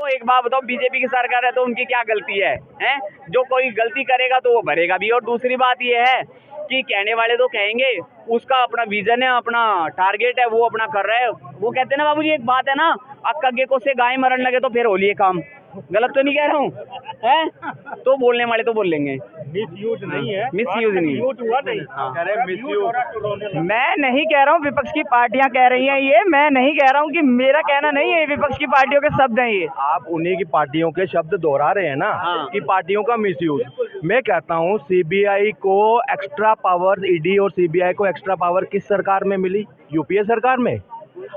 तो एक बात बताओ, बीजेपी की सरकार है तो उनकी क्या गलती है? हैं? जो कोई गलती करेगा तो वो भरेगा भी। और दूसरी बात ये है कि कहने वाले तो कहेंगे, उसका अपना विजन है, अपना टारगेट है, वो अपना कर रहा है। वो कहते हैं ना बाबूजी, एक बात है ना, अक्का गेको से गाय मरने लगे तो फिर होली है काम। गलत तो नहीं कह रहा हूँ? हैं? तो बोलने वाले तो बोल लेंगे। मिसयूज नहीं है, मिसयूज नहीं। यूज हुआ नहीं। मैं नहीं कह रहा हूँ, विपक्ष की पार्टियां कह रही हैं ये, मैं नहीं कह रहा हूँ कि मेरा कहना नहीं है, विपक्ष की पार्टियों के शब्द हैं ये। आप उन्हीं की पार्टियों के शब्द दोहरा रहे हैं ना। हाँ। कि पार्टियों का मिसयूज। मैं कहता हूँ सीबीआई को एक्स्ट्रा पावर, ईडी और सीबीआई को एक्स्ट्रा पावर किस सरकार में मिली? यूपीए सरकार में।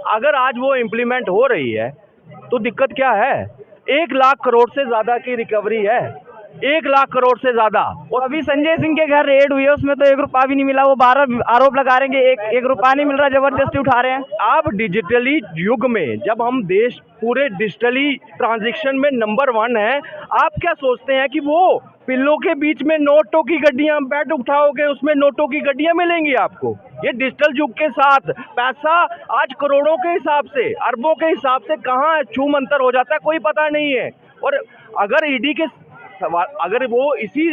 अगर आज वो इम्प्लीमेंट हो रही है तो दिक्कत क्या है? 1 लाख करोड़ से ज्यादा की रिकवरी है, 1 लाख करोड़ से ज्यादा। और अभी संजय सिंह के घर रेड हुई है, उसमें तो 1 रुपया भी नहीं मिला। वो 12 आरोप लगा रहे हैं कि एक रुपया नहीं मिल रहा, जबरदस्ती उठा रहे हैं। आप डिजिटली युग में, जब हम देश पूरे डिजिटली ट्रांजैक्शन में नंबर 1 है, आप क्या सोचते हैं कि वो पिल्लों के बीच में नोटों की गड्डियां, बेड उठाओगे उसमें नोटों की गड्डियां मिलेंगी आपको? ये डिजिटल युग के साथ पैसा आज करोड़ों के हिसाब से, अरबों के हिसाब से कहाँ छू मंतर हो जाता है, कोई पता नहीं है। और अगर ईडी के सवाल, अगर वो इसी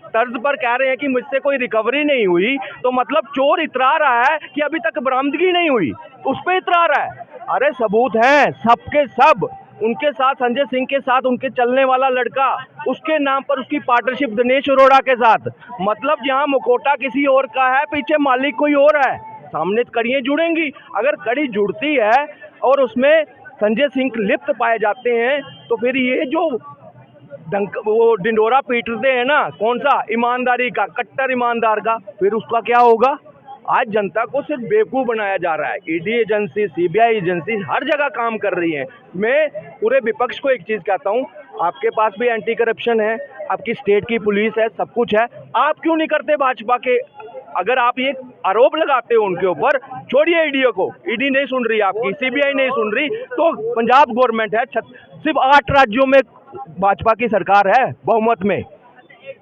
तर्ज पर कह रहे हैं कि मुझसे कोई रिकवरी नहीं हुई, तो मतलब चोर इतरा रहा है कि अभी तक बरामदगी नहीं हुई, उस पर इतरा रहा है। अरे सबूत हैं सबके सब। उनके साथ, संजय सिंह के साथ उनके चलने वाला लड़का, उसके नाम पर उसकी पार्टनरशिप दिनेश अरोड़ा के साथ। मतलब जहां मुखौटा किसी और का है, पीछे मालिक कोई और है, सामने कड़ियां जुड़ेंगी। अगर कड़ी जुड़ती है और उसमें संजय सिंह लिप्त पाए जाते हैं, तो फिर ये जो वो डिंडोरा पीटते हैं ना, कौन सा? ईमानदारी का, कट्टर ईमानदार का, फिर उसका क्या होगा? आज जनता को सिर्फ बेवकूफ़ बनाया जा रहा है। ईडी एजेंसी, सीबीआई एजेंसी हर जगह काम कर रही है। मैं पूरे विपक्ष को एक चीज़ कहता हूँ, आपके पास भी एंटी करप्शन है, आपकी स्टेट की पुलिस है, सब कुछ है, आप क्यों नहीं करते भाजपा के? अगर आप ये आरोप लगाते हो उनके ऊपर, छोड़िए ईडी को, ईडी नहीं सुन रही आपकी, सीबीआई नहीं सुन रही, तो पंजाब गवर्नमेंट है, सिर्फ 8 राज्यों में भाजपा की सरकार है बहुमत में,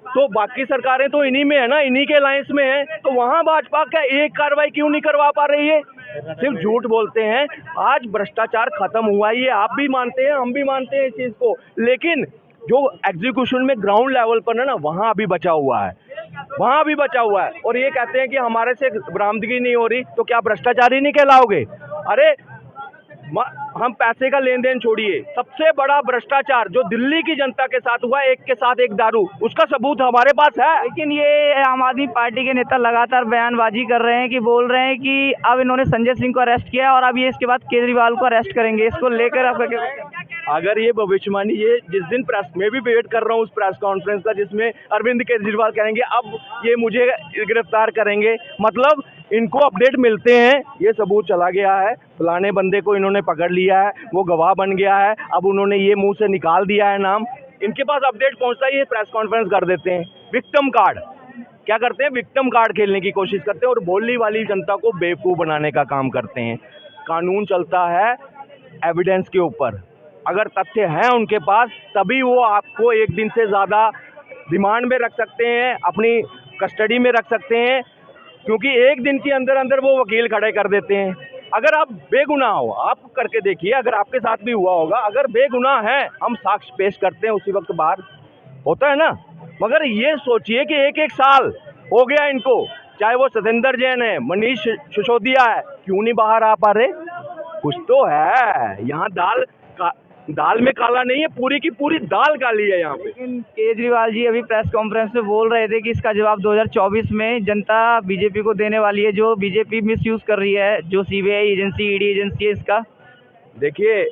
तो बाकी सरकारें तो इन्हीं में है ना, इन्हीं के अलायंस में है, तो वहां भाजपा क्या एक कार्रवाई क्यों नहीं करवा पा रही है? सिर्फ झूठ बोलते हैं। आज भ्रष्टाचार खत्म हुआ, ये आप भी मानते हैं, हम भी मानते हैं इस चीज को, लेकिन जो एग्जीक्यूशन में ग्राउंड लेवल पर है ना, वहां अभी बचा हुआ है, वहां भी बचा हुआ है। और ये कहते हैं कि हमारे से बरामदगी नहीं हो रही, तो क्या भ्रष्टाचारी नहीं कहलाओगे? अरे हम पैसे का लेन देन छोड़िए, सबसे बड़ा भ्रष्टाचार जो दिल्ली की जनता के साथ हुआ, एक के साथ एक दारू, उसका सबूत हमारे पास है। लेकिन ये आम आदमी पार्टी के नेता लगातार बयानबाजी कर रहे हैं कि बोल रहे हैं कि अब इन्होंने संजय सिंह को अरेस्ट किया और अब ये इसके बाद केजरीवाल को अरेस्ट करेंगे। इसको लेकर आप अगर ये भविष्यवाणी, ये जिस दिन प्रेस में भी वेट कर रहा हूँ उस प्रेस कॉन्फ्रेंस का जिसमें अरविंद केजरीवाल कहेंगे अब ये मुझे गिरफ्तार करेंगे, मतलब इनको अपडेट मिलते हैं, ये सबूत चला गया है, फलाने बंदे को इन्होंने पकड़ लिया है, वो गवाह बन गया है, अब उन्होंने ये मुंह से निकाल दिया है नाम, इनके पास अपडेट पहुंचता ही ये प्रेस कॉन्फ्रेंस कर देते हैं। विक्टिम कार्ड क्या करते हैं? विक्टिम कार्ड खेलने की कोशिश करते हैं और भोली वाली जनता को बेवकूफ़ बनाने का काम करते हैं। कानून चलता है एविडेंस के ऊपर, अगर तथ्य हैं उनके पास, तभी वो आपको 1 दिन से ज़्यादा रिमांड में रख सकते हैं, अपनी कस्टडी में रख सकते हैं, क्योंकि 1 दिन के अंदर अंदर वो वकील खड़े कर देते हैं। अगर आप बेगुनाह हो, आप करके देखिए, अगर आपके साथ भी हुआ होगा, अगर बेगुनाह है, हम साक्ष्य पेश करते हैं, उसी वक्त बाहर होता है ना। मगर ये सोचिए कि 1-1 साल हो गया इनको, चाहे वो सतेंद्र जैन है, मनीष सिसोदिया है, क्यों नहीं बाहर आ पा रहे? कुछ तो है यहाँ, दाल में काला नहीं है, पूरी की पूरी दाल काली है यहाँ पे। लेकिन केजरीवाल जी अभी प्रेस कॉन्फ्रेंस में बोल रहे थे कि इसका जवाब 2024 में जनता बीजेपी को देने वाली है, जो बीजेपी मिसयूज कर रही है, जो सीबीआई एजेंसी, ईडी एजेंसी है इसका। देखिए,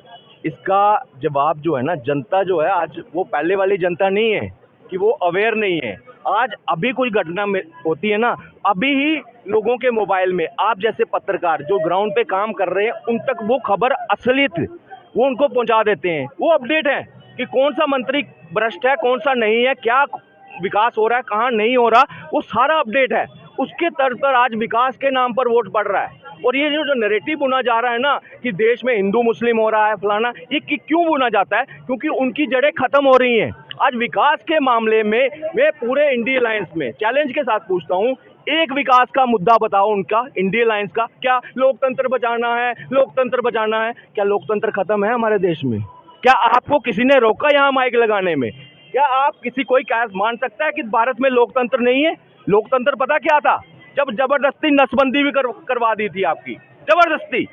इसका जवाब जो है ना, जनता जो है आज वो पहले वाली जनता नहीं है कि वो अवेयर नहीं है। आज अभी कोई घटना में होती है ना, अभी ही लोगों के मोबाइल में आप जैसे पत्रकार जो ग्राउंड पे काम कर रहे हैं, उन तक वो खबर असलियत वो उनको पहुंचा देते हैं। वो अपडेट है कि कौन सा मंत्री भ्रष्ट है, कौन सा नहीं है, क्या विकास हो रहा है, कहाँ नहीं हो रहा, वो सारा अपडेट है। उसके तर्ज पर आज विकास के नाम पर वोट पड़ रहा है। और ये जो नैरेटिव बुना जा रहा है ना कि देश में हिंदू मुस्लिम हो रहा है फलाना, ये क्यों बुना जाता है? क्योंकि उनकी जड़ें खत्म हो रही हैं। आज विकास के मामले में मैं पूरे इंडिया अलायंस में चैलेंज के साथ पूछता हूँ, एक विकास का मुद्दा बताओ उनका, इंडिया अलायंस का। क्या लोकतंत्र बचाना है, लोकतंत्र बचाना है? क्या लोकतंत्र खत्म है हमारे देश में? क्या आपको किसी ने रोका यहाँ माइक लगाने में? क्या आप कोई क्या मान सकता है कि भारत में लोकतंत्र नहीं है? लोकतंत्र पता क्या था? जब जबरदस्ती नसबंदी भी करवा दी थी आपकी, जबरदस्ती।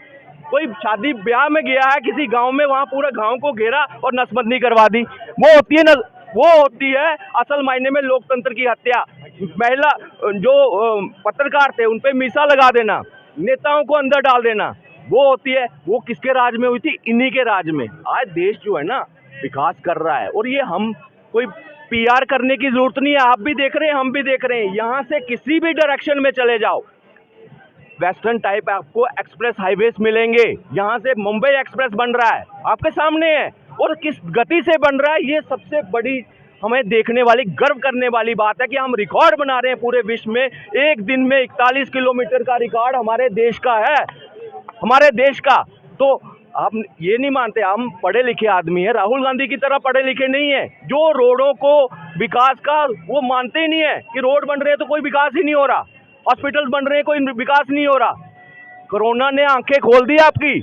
कोई शादी ब्याह में गया है किसी गांव में, वहां पूरा गांव को घेरा और नसबंदी करवा दी। वो होती है असल मायने में लोकतंत्र की हत्या। महिला जो पत्रकार थे उन पे मीसा लगा देना, नेताओं को अंदर डाल देना, वो होती है। वो किसके राज में हुई थी? इन्हीं के राज में। आज देश जो है ना विकास कर रहा है, और ये हम कोई पीआर करने की जरूरत नहीं है। आप भी देख रहे हैं, हम भी देख रहे हैं। यहाँ से किसी भी डायरेक्शन में चले जाओ, वेस्टर्न टाइप आपको एक्सप्रेस हाईवेज मिलेंगे। यहाँ से मुंबई एक्सप्रेस बन रहा है, आपके सामने है, और किस गति से बन रहा है, ये सबसे बड़ी हमें देखने वाली, गर्व करने वाली बात है कि हम रिकॉर्ड बना रहे हैं पूरे विश्व में। एक दिन में 41 किलोमीटर का रिकॉर्ड हमारे देश का है, हमारे देश का। तो आप ये नहीं मानते, हम पढ़े लिखे आदमी हैं, राहुल गांधी की तरह पढ़े लिखे नहीं है, जो रोडों को विकास का वो मानते ही नहीं है कि रोड बन रहे हैं तो कोई विकास ही नहीं हो रहा, हॉस्पिटल्स बन रहे हैं कोई विकास नहीं हो रहा। कोरोना ने आंखें खोल दी आपकी,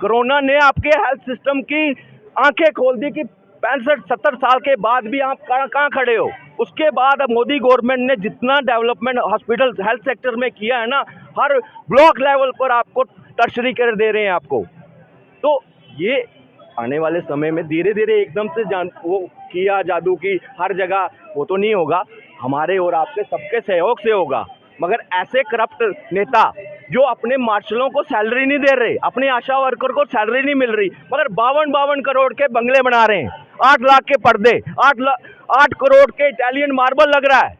कोरोना ने आपके हेल्थ सिस्टम की आंखें खोल दी कि 65-70 साल के बाद भी आप कहाँ खड़े हो। उसके बाद अब मोदी गवर्नमेंट ने जितना डेवलपमेंट हॉस्पिटल हेल्थ सेक्टर में किया है ना, हर ब्लॉक लेवल पर आपको टर्शरी कर दे रहे हैं आपको। तो ये आने वाले समय में धीरे धीरे एकदम से वो किया जादू की हर जगह वो तो नहीं होगा, हमारे और आपके सबके सहयोग से होगा। मगर ऐसे करप्ट नेता जो अपने मार्शलों को सैलरी नहीं दे रहे, अपने आशा वर्कर को सैलरी नहीं मिल रही, मगर 52 करोड़ के बंगले बना रहे हैं, 8 लाख के पर्दे, 8 करोड़ के इटालियन मार्बल लग रहा है,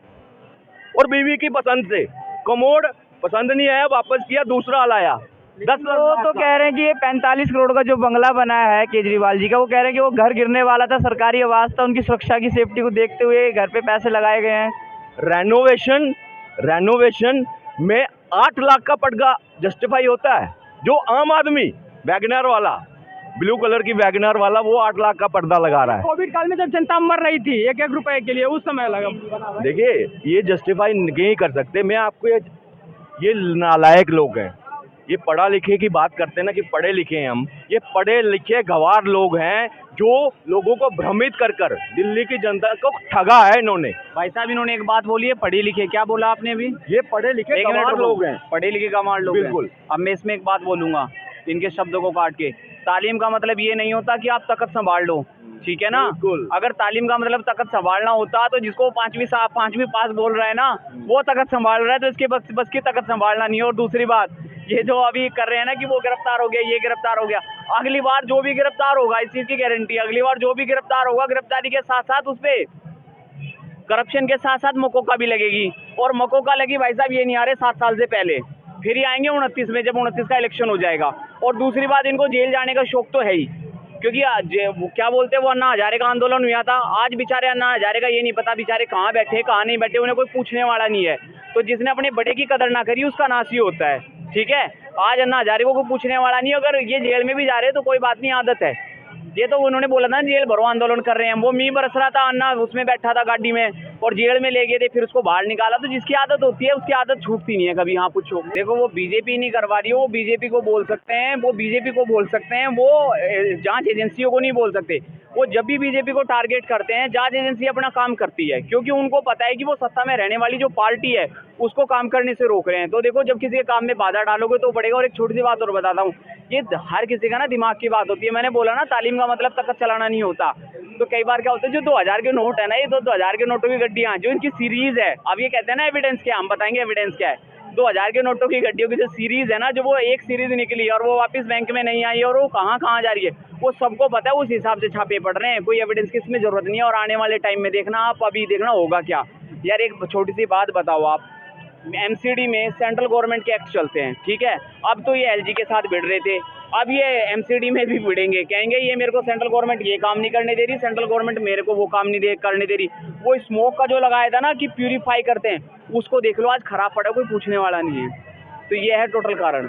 और बीवी की पसंद से कमोड पसंद नहीं आया, वापस किया, दूसरा लाया। 10 तो कह रहे हैं कि ये 45 करोड़ का जो बंगला बनाया है केजरीवाल जी का, वो कह रहे हैं कि वो घर गिरने वाला था, सरकारी आवास था, उनकी सुरक्षा की सेफ्टी को देखते हुए घर पे पैसे लगाए गए हैं। रेनोवेशन में 8 लाख का पड़गा जस्टिफाई होता है। जो आम आदमी वैगनर वाला, ब्लू कलर की वैगनर वाला, वो 8 लाख का पर्दा लगा रहा है। कोविड काल में जब जनता मर रही थी 1-1 रुपए के लिए, उस समय लगा। देखिए, ये जस्टिफाई नहीं कर सकते। मैं आपको ये नालायक लोग हैं, ये पढ़ा लिखे की बात करते हैं ना कि पढ़े लिखे हैं हम, ये पढ़े लिखे गंवार लोग हैं जो लोगों को भ्रमित कर दिल्ली की जनता को ठगा है इन्होंने। भाई साहब इन्होंने एक बात बोली है, पढ़े लिखे, क्या बोला आपने अभी? ये पढ़े लिखे गंवार लोग हैं, पढ़े लिखे गंवार लोग हैं। बिल्कुल। अब मैं इसमें एक बात बोलूंगा इनके शब्दों को काट के। तालीम का मतलब ये नहीं होता कि आप तख्त संभाल लो, ठीक है ना? बिल्कुल। अगर तालीम का मतलब तख्त संभालना होता तो जिसको 5वीं पास बोल रहा है ना, वो तख्त संभाल रहा है, तो इसके बस की तख्त संभालना नहीं है। और दूसरी बात, ये जो अभी कर रहे हैं ना कि वो गिरफ्तार हो गया, ये गिरफ्तार हो गया, अगली बार जो भी गिरफ्तार होगा, इस चीज की गारंटी, अगली बार जो भी गिरफ्तार होगा, गिरफ्तारी के साथ साथ उस पे करप्शन के साथ साथ मकोका भी लगेगी। और मकोका लगी भाई साहब, ये नहीं आ रहे 7 साल से पहले, फिर ही आएंगे 29 में, जब 29 का इलेक्शन हो जाएगा। और दूसरी बात, इनको जेल जाने का शौक तो है ही, क्योंकि वो क्या बोलते हैं, वो अन्ना हजारे का आंदोलन हुआ था। आज बेचारे अन्ना हजारे का ये नहीं पता बेचारे कहाँ बैठे कहाँ नहीं बैठे, उन्हें कोई पूछने वाला नहीं है। तो जिसने अपने बड़े की कदर ना करी उसका नाश ही होता है, ठीक है? आज अन्ना हजारे को कोई पूछने वाला नहीं। अगर ये जेल में भी जा रहे हैं तो कोई बात नहीं, आदत है। ये तो उन्होंने बोला ना जेल भरो आंदोलन कर रहे हैं, वो मी बरस रहा था, अन्ना उसमें बैठा था गाड़ी में और जेल में ले गए थे, फिर उसको बाहर निकाला। तो जिसकी आदत होती है उसकी आदत छूटती नहीं है कभी। हाँ पूछो, देखो वो बीजेपी नहीं करवा रही है, वो बीजेपी को बोल सकते हैं, वो बीजेपी को बोल सकते हैं, वो जांच एजेंसियों को नहीं बोल सकते। वो जब भी बीजेपी को टारगेट करते हैं, जांच एजेंसी अपना काम करती है, क्योंकि उनको पता है कि वो सत्ता में रहने वाली जो पार्टी है उसको काम करने से रोक रहे हैं। तो देखो, जब किसी के काम में बाधा डालोगे तो पड़ेगा। और एक छोटी सी बात और बताता हूँ, ये हर किसी का ना दिमाग की बात होती है। मैंने बोला ना तालीम का मतलब तख्त चलाना नहीं होता। तो कई बार क्या होता है, जो 2000 के नोट है ना, ये तो 2000 के नोटों की गड्डियाँ जो इनकी सीरीज है, अब ये कहते हैं ना एविडेंस क्या, हम बताएंगे एविडेंस क्या है। 2000 के नोटों की गड्डियों की जो सीरीज है ना, जो वो एक सीरीज निकली और वो वापस बैंक में नहीं आई और वो कहाँ जा रही है, वो सबको पता है। उस हिसाब से छापे पड़ रहे हैं, कोई एविडेंस की इसमें जरूरत नहीं है। और आने वाले टाइम में देखना आप, अभी देखना होगा क्या। यार एक छोटी सी बात बताओ आप, एमसीडी में सेंट्रल गवर्नमेंट के एक्ट चलते हैं, ठीक है? अब तो ये एलजी के साथ भिड़ रहे थे, अब ये एमसीडी में भी भिड़ेंगे, कहेंगे ये मेरे को सेंट्रल गवर्नमेंट ये काम नहीं करने दे रही, सेंट्रल गवर्नमेंट मेरे को वो काम नहीं करने दे रही। वो स्मोक का जो लगाया था ना कि प्यूरिफाई करते हैं, उसको देख लो आज खराब पड़ा, कोई पूछने वाला नहीं है। तो ये है टोटल कारण।